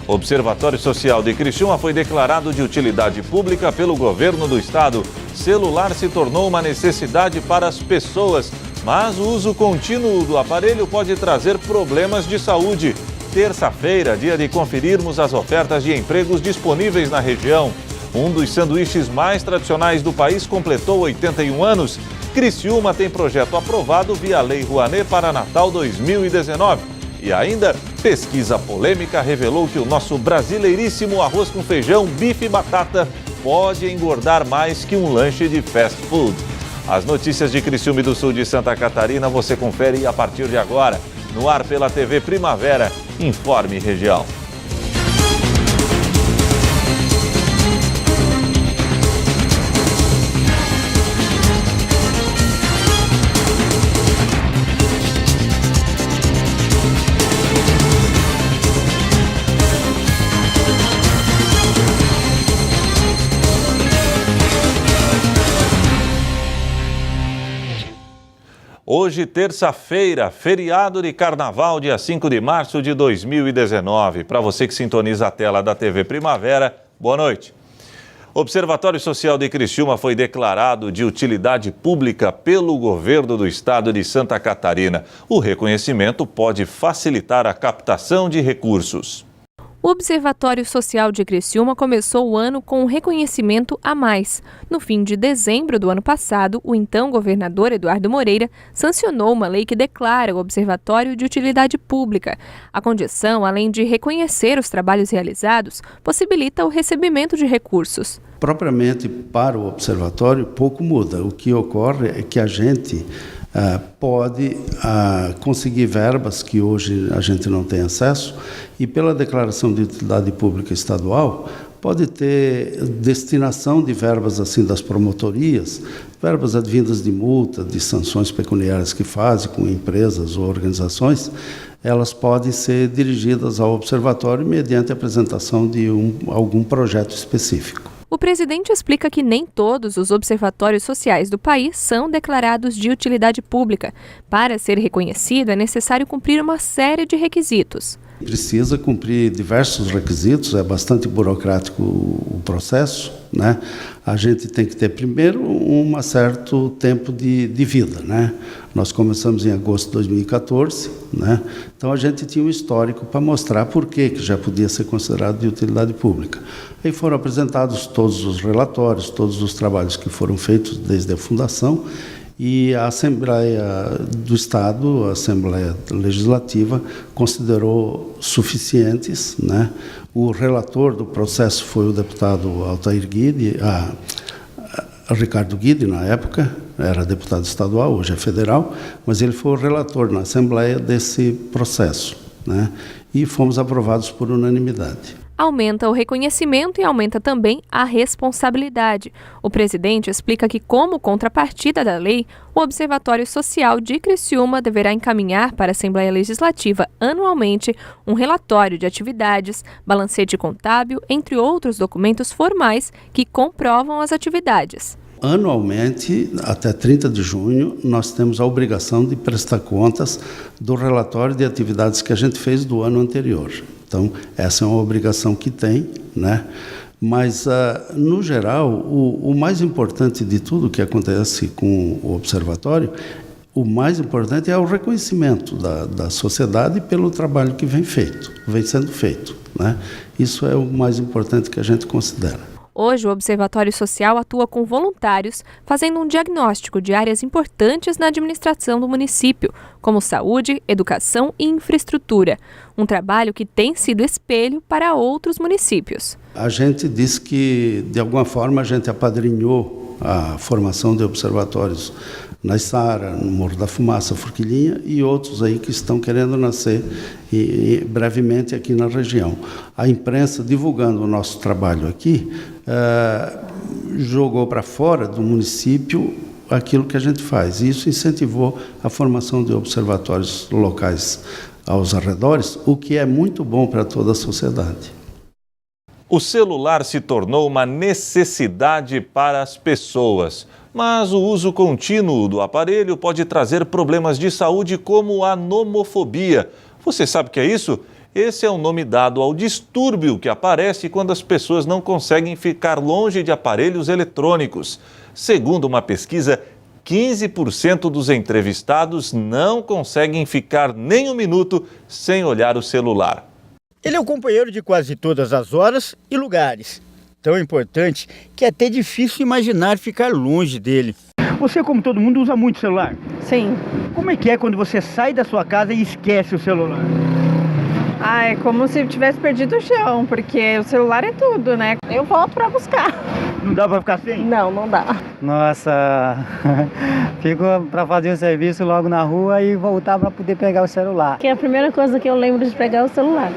O Observatório Social de Criciúma foi declarado de utilidade pública pelo governo do estado. Celular se tornou uma necessidade para as pessoas, mas o uso contínuo do aparelho pode trazer problemas de saúde. Terça-feira, dia de conferirmos as ofertas de empregos disponíveis na região. Um dos sanduíches mais tradicionais do país completou 81 anos. Criciúma tem projeto aprovado via Lei Rouanet para Natal 2019. E ainda, pesquisa polêmica revelou que o nosso brasileiríssimo arroz com feijão, bife e batata pode engordar mais que um lanche de fast food. As notícias de Criciúma e do sul de Santa Catarina você confere a partir de agora. No ar pela TV Primavera, Informe Região. Hoje, terça-feira, feriado de carnaval, dia 5 de março de 2019. Para você que sintoniza a tela da TV Primavera, boa noite. O Observatório Social de Criciúma foi declarado de utilidade pública pelo governo do estado de Santa Catarina. O reconhecimento pode facilitar a captação de recursos. O Observatório Social de Criciúma começou o ano com um reconhecimento a mais. No fim de dezembro do ano passado, o então governador Eduardo Moreira sancionou uma lei que declara o Observatório de Utilidade Pública. A condição, além de reconhecer os trabalhos realizados, possibilita o recebimento de recursos. Propriamente para o Observatório, pouco muda. O que ocorre é que a gente pode conseguir verbas que hoje a gente não tem acesso e pela declaração de utilidade pública estadual pode ter destinação de verbas assim das promotorias, verbas advindas de multa, de sanções pecuniárias que fazem com empresas ou organizações, elas podem ser dirigidas ao observatório mediante a apresentação de algum projeto específico. O presidente explica que nem todos os observatórios sociais do país são declarados de utilidade pública. Para ser reconhecido, é necessário cumprir uma série de requisitos. Precisa cumprir diversos requisitos, é bastante burocrático o processo, né? A gente tem que ter primeiro um certo tempo de vida, né? Nós começamos em agosto de 2014, né? Então a gente tinha um histórico para mostrar por que já podia ser considerado de utilidade pública. Aí foram apresentados todos os relatórios, todos os trabalhos que foram feitos desde a fundação e a Assembleia do Estado, a Assembleia Legislativa, considerou suficientes, né? O relator do processo foi o deputado Altair Guide, Ricardo Guide, na época, era deputado estadual, hoje é federal, mas ele foi o relator na Assembleia desse processo, né? E fomos aprovados por unanimidade. Aumenta o reconhecimento e aumenta também a responsabilidade. O presidente explica que, como contrapartida da lei, o Observatório Social de Criciúma deverá encaminhar para a Assembleia Legislativa anualmente um relatório de atividades, balancete contábil, entre outros documentos formais que comprovam as atividades. Anualmente, até 30 de junho, nós temos a obrigação de prestar contas do relatório de atividades que a gente fez do ano anterior. Então, essa é uma obrigação que tem, né? Mas, no geral, o mais importante de tudo que acontece com o observatório, o mais importante é o reconhecimento da sociedade pelo trabalho que vem sendo feito, né? Isso é o mais importante que a gente considera. Hoje, o Observatório Social atua com voluntários, fazendo um diagnóstico de áreas importantes na administração do município, como saúde, educação e infraestrutura. Um trabalho que tem sido espelho para outros municípios. A gente diz que, de alguma forma, a gente apadrinhou a formação de observatórios na Içara, no Morro da Fumaça, Forquilhinha e outros aí que estão querendo nascer e brevemente aqui na região. A imprensa, divulgando o nosso trabalho aqui, jogou para fora do município aquilo que a gente faz. E isso incentivou a formação de observatórios locais aos arredores, o que é muito bom para toda a sociedade. O celular se tornou uma necessidade para as pessoas, mas o uso contínuo do aparelho pode trazer problemas de saúde como a nomofobia. Você sabe o que é isso? Esse é o nome dado ao distúrbio que aparece quando as pessoas não conseguem ficar longe de aparelhos eletrônicos. Segundo uma pesquisa, 15% dos entrevistados não conseguem ficar nem um minuto sem olhar o celular. Ele é o companheiro de quase todas as horas e lugares. Tão importante que é até difícil imaginar ficar longe dele. Você, como todo mundo, usa muito celular? Sim. Como é que é quando você sai da sua casa e esquece o celular? É como se eu tivesse perdido o chão, porque o celular é tudo, né? Eu volto para buscar. Não dá para ficar sem? Não dá. Nossa, fico para fazer o serviço logo na rua e voltar para poder pegar o celular. Que é a primeira coisa que eu lembro de pegar o celular.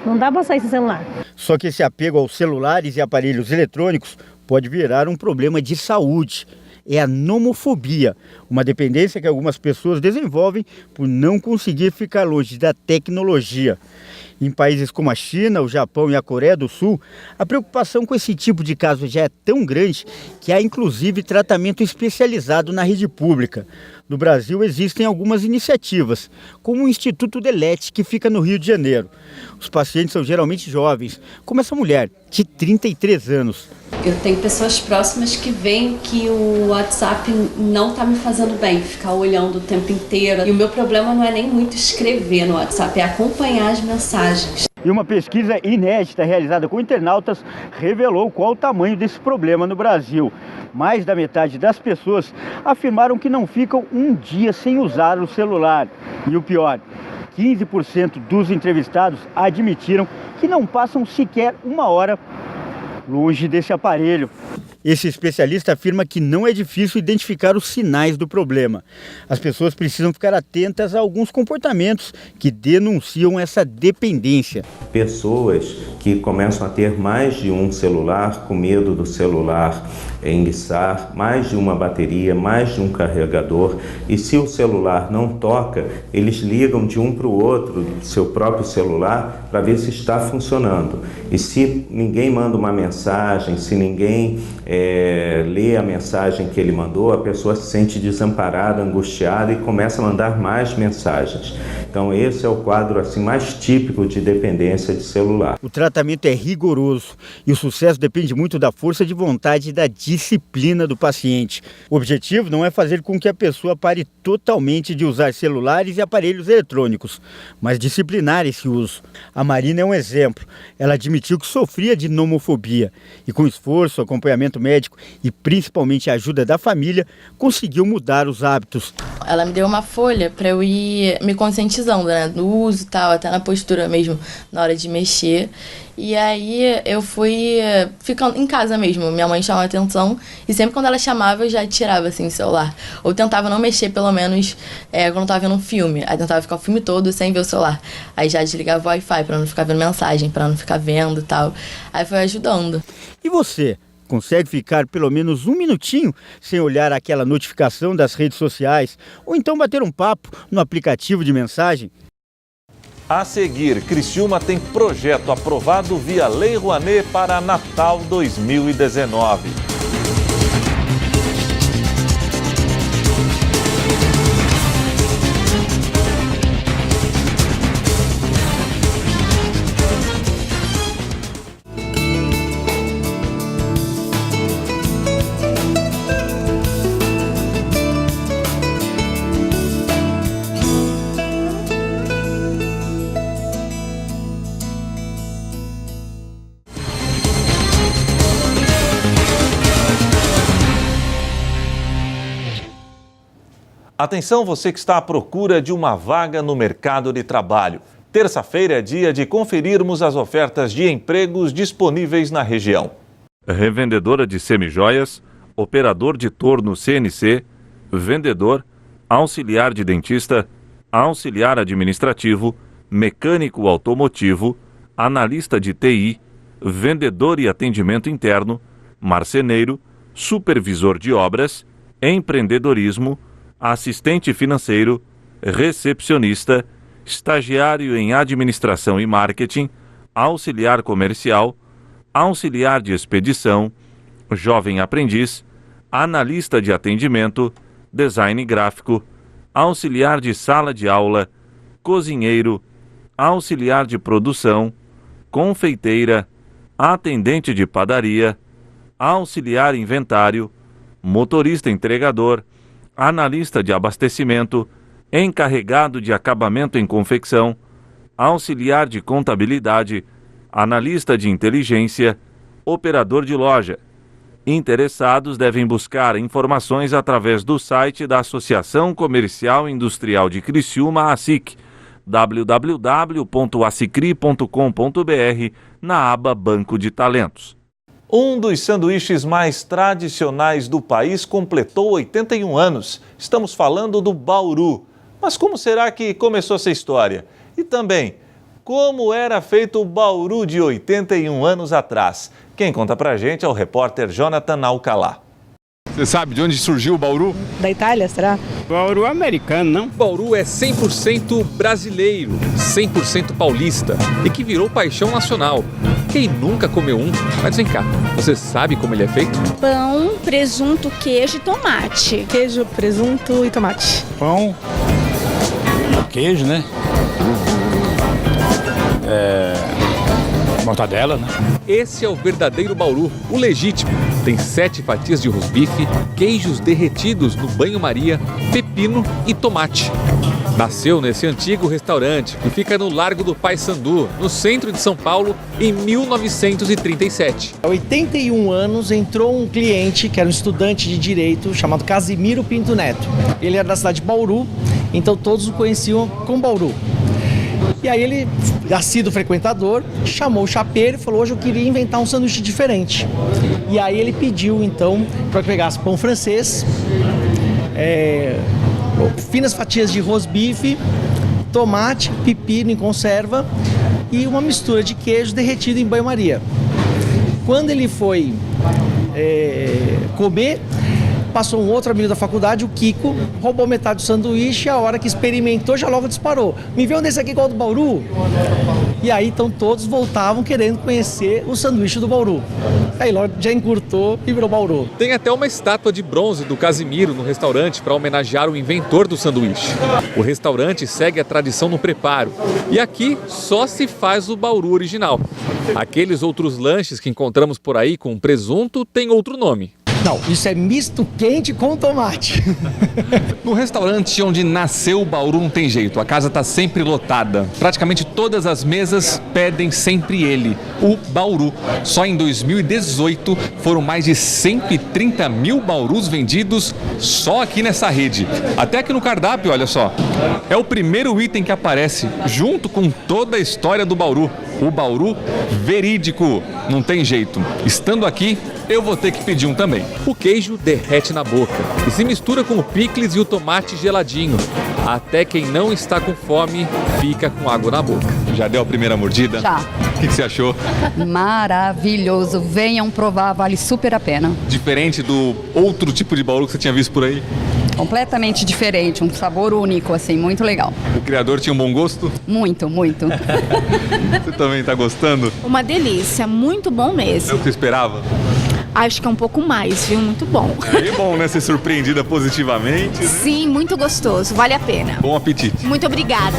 Não dá para sair sem celular. Só que esse apego aos celulares e aparelhos eletrônicos pode virar um problema de saúde. É a nomofobia, uma dependência que algumas pessoas desenvolvem por não conseguir ficar longe da tecnologia. Em países como a China, o Japão e a Coreia do Sul, a preocupação com esse tipo de caso já é tão grande que há inclusive tratamento especializado na rede pública. No Brasil existem algumas iniciativas, como o Instituto Delete, que fica no Rio de Janeiro. Os pacientes são geralmente jovens, como essa mulher, de 33 anos. Eu tenho pessoas próximas que veem que o WhatsApp não está me fazendo bem, ficar olhando o tempo inteiro. E o meu problema não é nem muito escrever no WhatsApp, é acompanhar as mensagens. E uma pesquisa inédita realizada com internautas revelou qual o tamanho desse problema no Brasil. Mais da metade das pessoas afirmaram que não ficam um dia sem usar o celular. E o pior, 15% dos entrevistados admitiram que não passam sequer uma hora longe desse aparelho. Esse especialista afirma que não é difícil identificar os sinais do problema. As pessoas precisam ficar atentas a alguns comportamentos que denunciam essa dependência. Pessoas que começam a ter mais de um celular, com medo do celular enguiçar, mais de uma bateria, mais de um carregador, e se o celular não toca, eles ligam de um para o outro do seu próprio celular para ver se está funcionando. E se ninguém manda uma mensagem, se ninguém lê a mensagem que ele mandou, a pessoa se sente desamparada, angustiada e começa a mandar mais mensagens. Então esse é o quadro assim mais típico de dependência de celular. O tratamento é rigoroso e o sucesso depende muito da força de vontade e da disciplina do paciente. O objetivo não é fazer com que a pessoa pare totalmente de usar celulares e aparelhos eletrônicos, mas disciplinar esse uso. A Marina é um exemplo. Ela admitiu que sofria de nomofobia e com esforço, acompanhamento médico e principalmente a ajuda da família, conseguiu mudar os hábitos. Ela me deu uma folha para eu ir me conscientizando, né, no uso e tal, até na postura mesmo, na hora de mexer. E aí eu fui ficando em casa mesmo, minha mãe chamava atenção e sempre quando ela chamava eu já tirava assim o celular. Ou tentava não mexer pelo menos quando eu tava vendo um filme, aí tentava ficar o filme todo sem ver o celular. Aí já desligava o Wi-Fi pra não ficar vendo mensagem, pra não ficar vendo e tal. Aí foi ajudando. E você? Consegue ficar pelo menos um minutinho sem olhar aquela notificação das redes sociais ou então bater um papo no aplicativo de mensagem? A seguir, Criciúma tem projeto aprovado via Lei Rouanet para Natal 2019. Atenção, você que está à procura de uma vaga no mercado de trabalho. Terça-feira é dia de conferirmos as ofertas de empregos disponíveis na região. Revendedora de semijoias, operador de torno CNC, vendedor, auxiliar de dentista, auxiliar administrativo, mecânico automotivo, analista de TI, vendedor e atendimento interno, marceneiro, supervisor de obras, empreendedorismo, assistente financeiro, recepcionista, estagiário em administração e marketing, auxiliar comercial, auxiliar de expedição, jovem aprendiz, analista de atendimento, design gráfico, auxiliar de sala de aula, cozinheiro, auxiliar de produção, confeiteira, atendente de padaria, auxiliar inventário, motorista entregador, analista de abastecimento, encarregado de acabamento em confecção, auxiliar de contabilidade, analista de inteligência, operador de loja. Interessados devem buscar informações através do site da Associação Comercial e Industrial de Criciúma, ASIC, www.assicri.com.br, na aba Banco de Talentos. Um dos sanduíches mais tradicionais do país completou 81 anos. Estamos falando do Bauru. Mas como será que começou essa história? E também, como era feito o Bauru de 81 anos atrás? Quem conta pra gente é o repórter Jonathan Alcalá. Você sabe de onde surgiu o Bauru? Da Itália, será? Bauru é americano, não? Bauru é 100% brasileiro, 100% paulista e que virou paixão nacional. Quem nunca comeu um? Mas vem cá, você sabe como ele é feito? Pão, presunto, queijo e tomate. Queijo, presunto e tomate. Pão, queijo, né? Mortadela, né? Esse é o verdadeiro Bauru, o legítimo. Tem 7 fatias de rosbife, queijos derretidos no banho-maria, pepino e tomate. Nasceu nesse antigo restaurante que fica no Largo do Paissandu, no centro de São Paulo, em 1937. Há 81 anos entrou um cliente que era um estudante de direito chamado Casimiro Pinto Neto. Ele era da cidade de Bauru, então todos o conheciam como Bauru. E aí ele, assíduo frequentador, chamou o chapeiro e falou: hoje eu queria inventar um sanduíche diferente. E aí ele pediu então para que pegasse pão francês, finas fatias de rosbife, tomate, pepino em conserva e uma mistura de queijo derretido em banho-maria. Quando ele foi comer, passou um outro amigo da faculdade, o Kiko, roubou metade do sanduíche e a hora que experimentou já logo disparou: me vê um desse aqui igual do Bauru? E aí então todos voltavam querendo conhecer o sanduíche do Bauru. Aí logo já encurtou e virou Bauru. Tem até uma estátua de bronze do Casimiro no restaurante para homenagear o inventor do sanduíche. O restaurante segue a tradição no preparo e aqui só se faz o Bauru original. Aqueles outros lanches que encontramos por aí com presunto têm outro nome. Não, isso é misto quente com tomate. No restaurante onde nasceu o Bauru não tem jeito, a casa está sempre lotada. Praticamente todas as mesas pedem sempre ele, o Bauru. Só em 2018 foram mais de 130 mil Baurus vendidos só aqui nessa rede. Até aqui no cardápio, olha só. É o primeiro item que aparece, junto com toda a história do Bauru. O Bauru verídico, não tem jeito. Estando aqui, eu vou ter que pedir um também. O queijo derrete na boca e se mistura com o picles e o tomate geladinho. Até quem não está com fome fica com água na boca. Já deu a primeira mordida? Já. O que você achou? Maravilhoso. Venham provar, vale super a pena. Diferente do outro tipo de Bauru que você tinha visto por aí? Completamente diferente, um sabor único, assim, muito legal. O criador tinha um bom gosto? Muito, muito. Você também está gostando? Uma delícia, muito bom mesmo. É o que você esperava? Acho que é um pouco mais, viu? Muito bom. É bom, né? Ser surpreendida positivamente, né? Sim, muito gostoso, vale a pena. Bom apetite. Muito obrigada.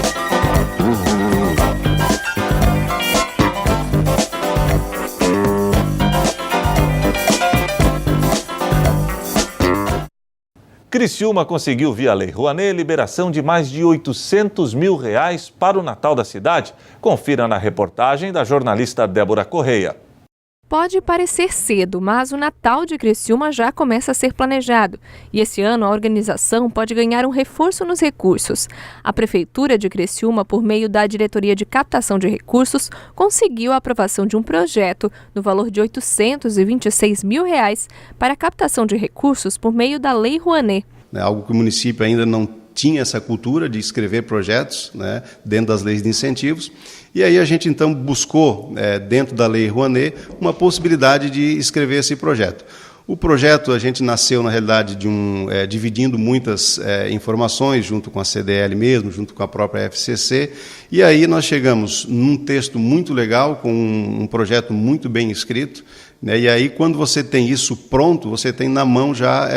Criciúma conseguiu, via Lei Rouanet, liberação de mais de R$800 mil para o Natal da cidade. Confira na reportagem da jornalista Débora Correia. Pode parecer cedo, mas o Natal de Criciúma já começa a ser planejado. E esse ano a organização pode ganhar um reforço nos recursos. A Prefeitura de Criciúma, por meio da Diretoria de Captação de Recursos, conseguiu a aprovação de um projeto no valor de R$826 mil para a captação de recursos por meio da Lei Rouanet. É algo que o município ainda não tinha essa cultura de escrever projetos, né, dentro das leis de incentivos. E aí a gente então buscou, dentro da Lei Rouanet, uma possibilidade de escrever esse projeto. O projeto, a gente nasceu, na realidade, dividindo muitas informações, junto com a CDL mesmo, junto com a própria FCC, e aí nós chegamos num texto muito legal, com um projeto muito bem escrito, né, e aí quando você tem isso pronto, você tem na mão já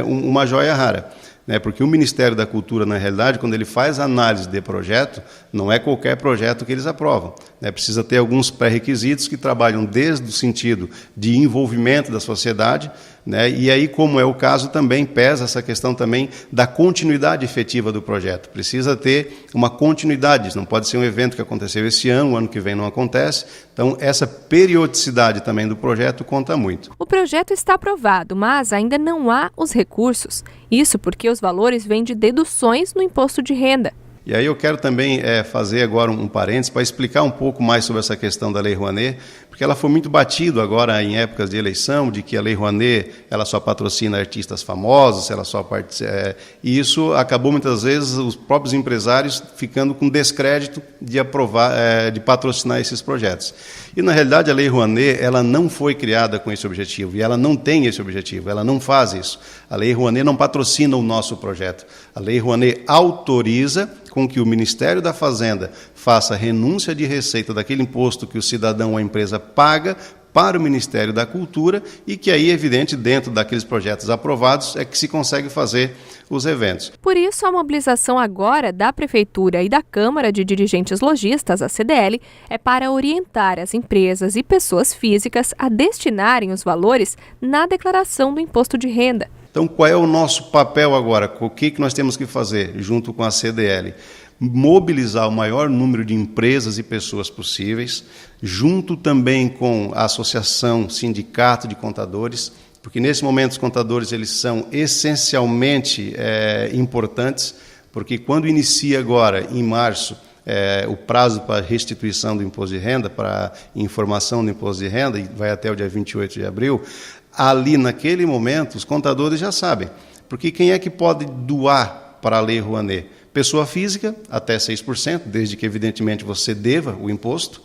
uma joia rara. né? Porque o Ministério da Cultura, na realidade, quando ele faz análise de projeto, não é qualquer projeto que eles aprovam, né? Precisa ter alguns pré-requisitos que trabalham desde o sentido de envolvimento da sociedade, né? E aí, como é o caso, também pesa essa questão também da continuidade efetiva do projeto. Precisa ter uma continuidade, não pode ser um evento que aconteceu esse ano, o ano que vem não acontece. Então, essa periodicidade também do projeto conta muito. O projeto está aprovado, mas ainda não há os recursos. Isso porque os valores vêm de deduções no imposto de renda. E aí eu quero também fazer agora um parênteses para explicar um pouco mais sobre essa questão da Lei Rouanet, porque ela foi muito batida agora em épocas de eleição, de que a Lei Rouanet ela só patrocina artistas famosos, e isso acabou muitas vezes os próprios empresários ficando com descrédito de aprovar, de patrocinar esses projetos. E na realidade a Lei Rouanet ela não foi criada com esse objetivo, e ela não tem esse objetivo, ela não faz isso. A Lei Rouanet não patrocina o nosso projeto. A Lei Rouanet autoriza com que o Ministério da Fazenda faça renúncia de receita daquele imposto que o cidadão ou a empresa paga para o Ministério da Cultura e que aí, evidente, dentro daqueles projetos aprovados, é que se consegue fazer os eventos. Por isso, a mobilização agora da Prefeitura e da Câmara de Dirigentes Lojistas, a CDL, é para orientar as empresas e pessoas físicas a destinarem os valores na declaração do imposto de renda. Então, qual é o nosso papel agora? O que nós temos que fazer junto com a CDL? Mobilizar o maior número de empresas e pessoas possíveis, junto também com a Associação Sindicato de Contadores, porque nesse momento os contadores eles são essencialmente importantes, porque quando inicia agora, em março, o prazo para restituição do imposto de renda, para informação do imposto de renda, e vai até o dia 28 de abril, ali naquele momento os contadores já sabem, porque quem é que pode doar para a Lei Rouanet? Pessoa física, até 6%, desde que evidentemente você deva o imposto,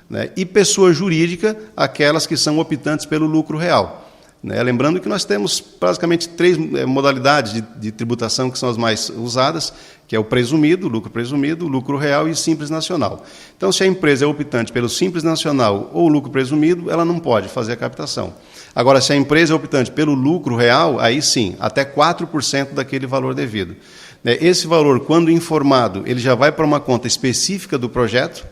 né? E pessoa jurídica, aquelas que são optantes pelo lucro real. Né? Lembrando que nós temos basicamente 3 modalidades de tributação que são as mais usadas, que é o presumido, o lucro real e o simples nacional. Então, se a empresa é optante pelo simples nacional ou lucro presumido, ela não pode fazer a captação. Agora, se a empresa é optante pelo lucro real, aí sim, até 4% daquele valor devido. Esse valor, quando informado, ele já vai para uma conta específica do projeto,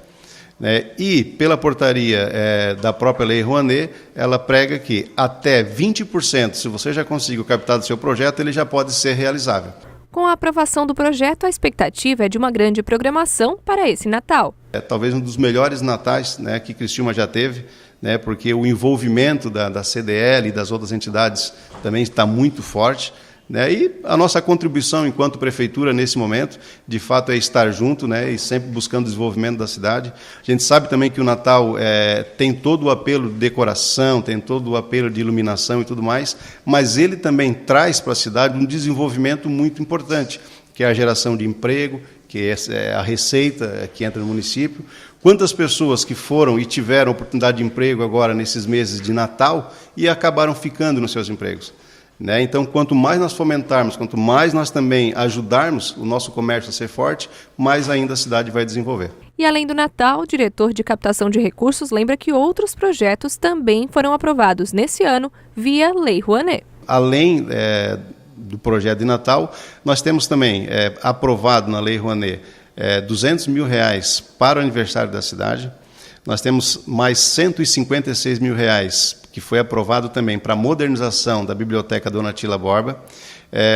né, e, pela portaria da própria Lei Rouanet, ela prega que até 20%, se você já conseguiu captar do seu projeto, ele já pode ser realizável. Com a aprovação do projeto, a expectativa é de uma grande programação para esse Natal. É talvez um dos melhores natais, né, que Criciúma já teve, né, porque o envolvimento da CDL e das outras entidades também está muito forte. Né, e a nossa contribuição enquanto prefeitura nesse momento, de fato, é estar junto, né, e sempre buscando o desenvolvimento da cidade. A gente sabe também que o Natal tem todo o apelo de decoração, tem todo o apelo de iluminação e tudo mais, mas ele também traz para a cidade um desenvolvimento muito importante, que é a geração de emprego, que é a receita que entra no município. Quantas pessoas que foram e tiveram oportunidade de emprego agora nesses meses de Natal e acabaram ficando nos seus empregos? Né? Então, quanto mais nós fomentarmos, quanto mais nós também ajudarmos o nosso comércio a ser forte, mais ainda a cidade vai desenvolver. E além do Natal, o diretor de captação de recursos lembra que outros projetos também foram aprovados nesse ano via Lei Rouanet. Além do projeto de Natal, nós temos também aprovado na Lei Rouanet R$200 mil para o aniversário da cidade. Nós temos mais R$156 mil que foi aprovado também para a modernização da Biblioteca Dona Atila Borba.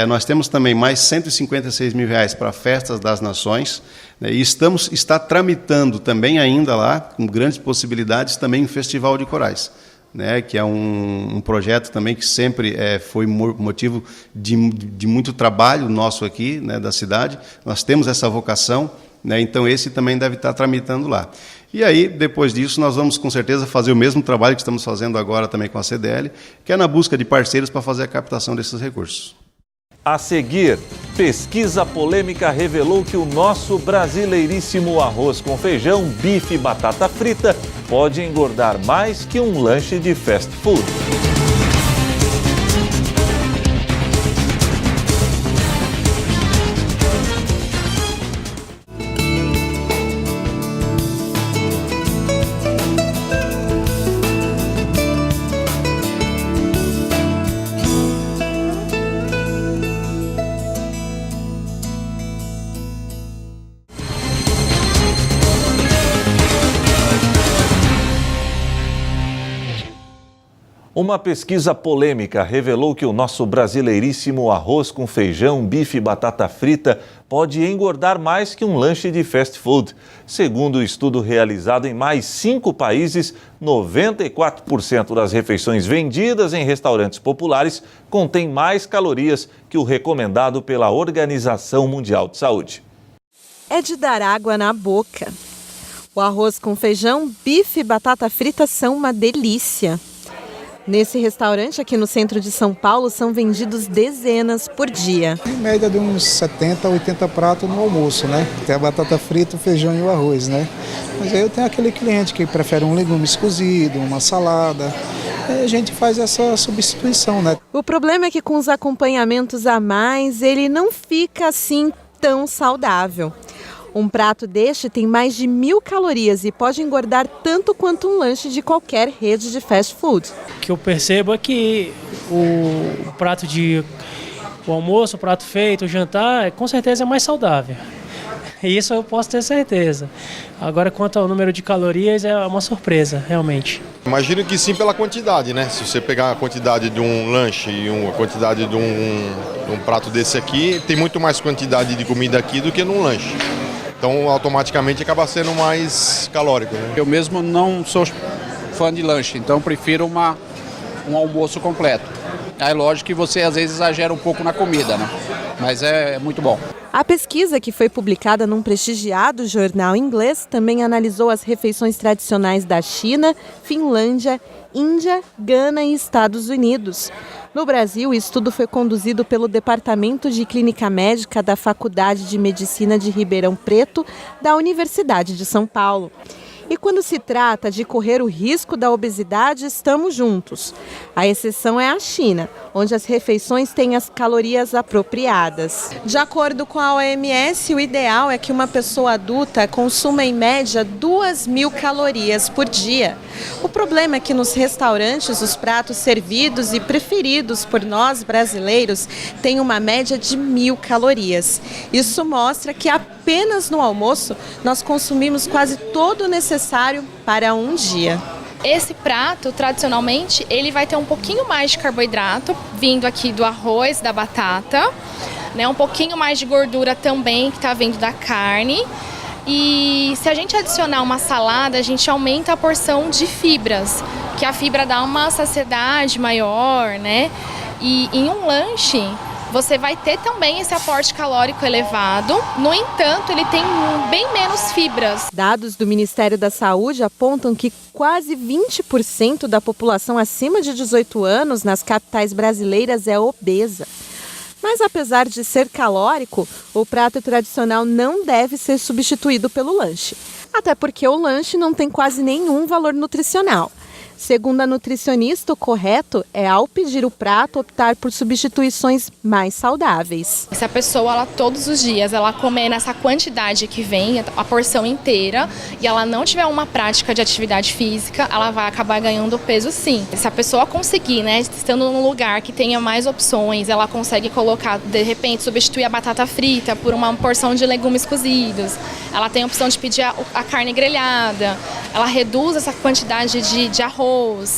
Nós temos também mais R$156 mil para Festas das Nações, né, e está tramitando também ainda lá, com grandes possibilidades, também um Festival de Corais, né, que é um projeto também que sempre foi motivo de muito trabalho nosso aqui, né, da cidade. Nós temos essa vocação, né, então esse também deve estar tramitando lá. E aí, depois disso, nós vamos com certeza fazer o mesmo trabalho que estamos fazendo agora também com a CDL, que é na busca de parceiros para fazer a captação desses recursos. A seguir, pesquisa polêmica revelou que o nosso brasileiríssimo arroz com feijão, bife e batata frita pode engordar mais que um lanche de fast food. Uma pesquisa polêmica revelou que o nosso brasileiríssimo arroz com feijão, bife e batata frita pode engordar mais que um lanche de fast food. Segundo o estudo realizado em mais 5 países, 94% das refeições vendidas em restaurantes populares contêm mais calorias que o recomendado pela Organização Mundial de Saúde. É de dar água na boca. O arroz com feijão, bife e batata frita são uma delícia. Nesse restaurante aqui no centro de São Paulo são vendidos dezenas por dia. Em média de uns 70, 80 pratos no almoço, né? Tem a batata frita, o feijão e o arroz, né? Mas aí eu tenho aquele cliente que prefere um legumes cozido, uma salada. Aí a gente faz essa substituição, né? O problema é que com os acompanhamentos a mais, ele não fica assim tão saudável. Um prato deste tem mais de 1.000 calorias e pode engordar tanto quanto um lanche de qualquer rede de fast food. O que eu percebo é que o prato o almoço, o prato feito, o jantar, com certeza é mais saudável. Isso eu posso ter certeza. Agora, quanto ao número de calorias, é uma surpresa, realmente. Imagino que sim pela quantidade, né? Se você pegar a quantidade de um lanche e a quantidade de um prato desse aqui, tem muito mais quantidade de comida aqui do que num lanche. Então, automaticamente, acaba sendo mais calórico, né? Eu mesmo não sou fã de lanche, então prefiro um almoço completo. É lógico que você, às vezes, exagera um pouco na comida, né? Mas é muito bom. A pesquisa, que foi publicada num prestigiado jornal inglês, também analisou as refeições tradicionais da China, Finlândia, Índia, Gana e Estados Unidos. No Brasil, o estudo foi conduzido pelo Departamento de Clínica Médica da Faculdade de Medicina de Ribeirão Preto, da Universidade de São Paulo. E quando se trata de correr o risco da obesidade, estamos juntos. A exceção é a China, onde as refeições têm as calorias apropriadas. De acordo com a OMS, o ideal é que uma pessoa adulta consuma em média 2.000 calorias por dia. O problema é que nos restaurantes os pratos servidos e preferidos por nós brasileiros têm uma média de 1.000 calorias. Isso mostra que apenas no almoço nós consumimos quase todo o necessário para um dia. Esse prato, tradicionalmente, ele vai ter um pouquinho mais de carboidrato, vindo aqui do arroz, da batata, né? Um pouquinho mais de gordura também, que está vindo da carne. E se a gente adicionar uma salada, a gente aumenta a porção de fibras, que a fibra dá uma saciedade maior, né? E em um lanche, você vai ter também esse aporte calórico elevado, no entanto, ele tem bem menos fibras. Dados do Ministério da Saúde apontam que quase 20% da população acima de 18 anos nas capitais brasileiras é obesa. Mas apesar de ser calórico, o prato tradicional não deve ser substituído pelo lanche. Até porque o lanche não tem quase nenhum valor nutricional. Segundo a nutricionista, o correto é, ao pedir o prato, optar por substituições mais saudáveis. Se a pessoa, ela, todos os dias, ela comer nessa quantidade que vem, a porção inteira, e ela não tiver uma prática de atividade física, ela vai acabar ganhando peso sim. Se a pessoa conseguir, né, estando num lugar que tenha mais opções, ela consegue colocar, de repente, substituir a batata frita por uma porção de legumes cozidos, ela tem a opção de pedir a carne grelhada, ela reduz essa quantidade de arroz,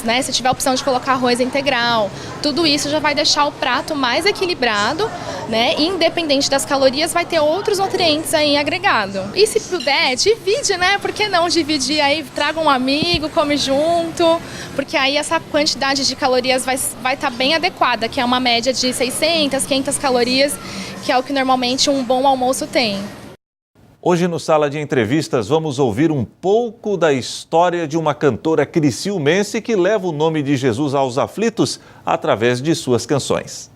né? Se tiver a opção de colocar arroz integral, tudo isso já vai deixar o prato mais equilibrado, né? E independente das calorias, vai ter outros nutrientes aí agregado. E se puder, divide, né? Por que não dividir aí? Traga um amigo, come junto, porque aí essa quantidade de calorias vai estar bem adequada, que é uma média de 600, 500 calorias, que é o que normalmente um bom almoço tem. Hoje no Sala de Entrevistas vamos ouvir um pouco da história de uma cantora criciumense que leva o nome de Jesus aos aflitos através de suas canções.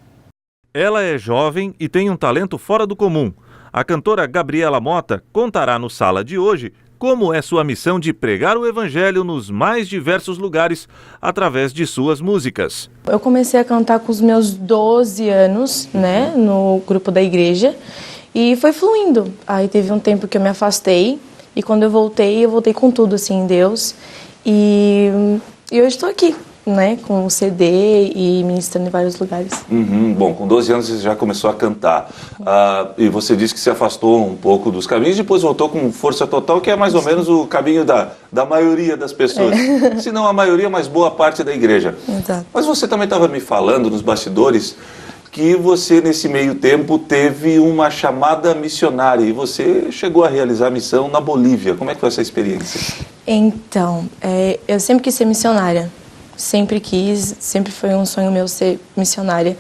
Ela é jovem e tem um talento fora do comum. A cantora Gabriela Mota contará no Sala de hoje como é sua missão de pregar o evangelho nos mais diversos lugares através de suas músicas. Eu comecei a cantar com os meus 12 anos, né, no grupo da igreja. E foi fluindo. Aí teve um tempo que eu me afastei e quando eu voltei com tudo assim em Deus. E hoje estou aqui, né, com o CD e ministrando em vários lugares. Bom, com 12 anos você já começou a cantar. E você disse que se afastou um pouco dos caminhos, depois voltou com força total, que é mais ou menos o caminho da maioria das pessoas. Se não a maioria, mas boa parte da igreja. Exato. Mas você também estava me falando nos bastidores que você, nesse meio tempo, teve uma chamada missionária e você chegou a realizar a missão na Bolívia. Como é que foi essa experiência? Então, eu sempre quis ser missionária. Sempre quis, sempre foi um sonho meu ser missionária.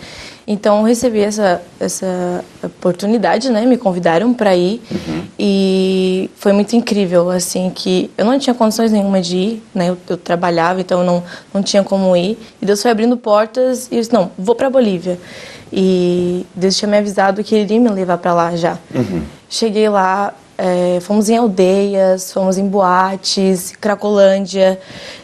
Então, eu recebi essa oportunidade, né? Me convidaram para ir e foi muito incrível, assim, que eu não tinha condições nenhuma de ir, né? Eu trabalhava, então eu não tinha como ir. E Deus foi abrindo portas e eu disse, não, vou para Bolívia. E Deus tinha me avisado que Ele iria me levar para lá já. Cheguei lá, fomos em aldeias, fomos em boates, Cracolândia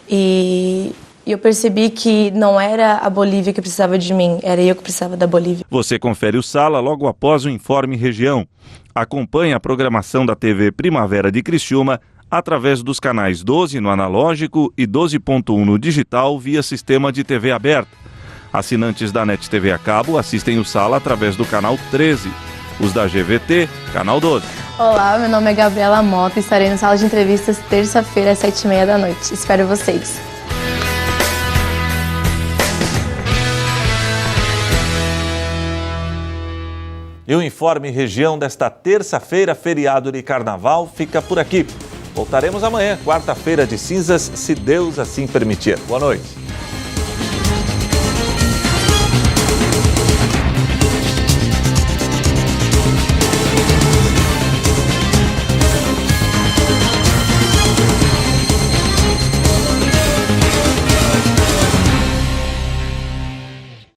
e eu percebi que não era a Bolívia que precisava de mim, era eu que precisava da Bolívia. Você confere o Sala logo após o Informe Região. Acompanhe a programação da TV Primavera de Criciúma através dos canais 12 no analógico e 12.1 no digital via sistema de TV aberta. Assinantes da NET TV a cabo assistem o Sala através do canal 13. Os da GVT, canal 12. Olá, meu nome é Gabriela Mota e estarei na sala de entrevistas terça-feira às 7h30 da noite. Espero vocês. E o Informe Região desta terça-feira, feriado de carnaval, fica por aqui. Voltaremos amanhã, quarta-feira de cinzas, se Deus assim permitir. Boa noite.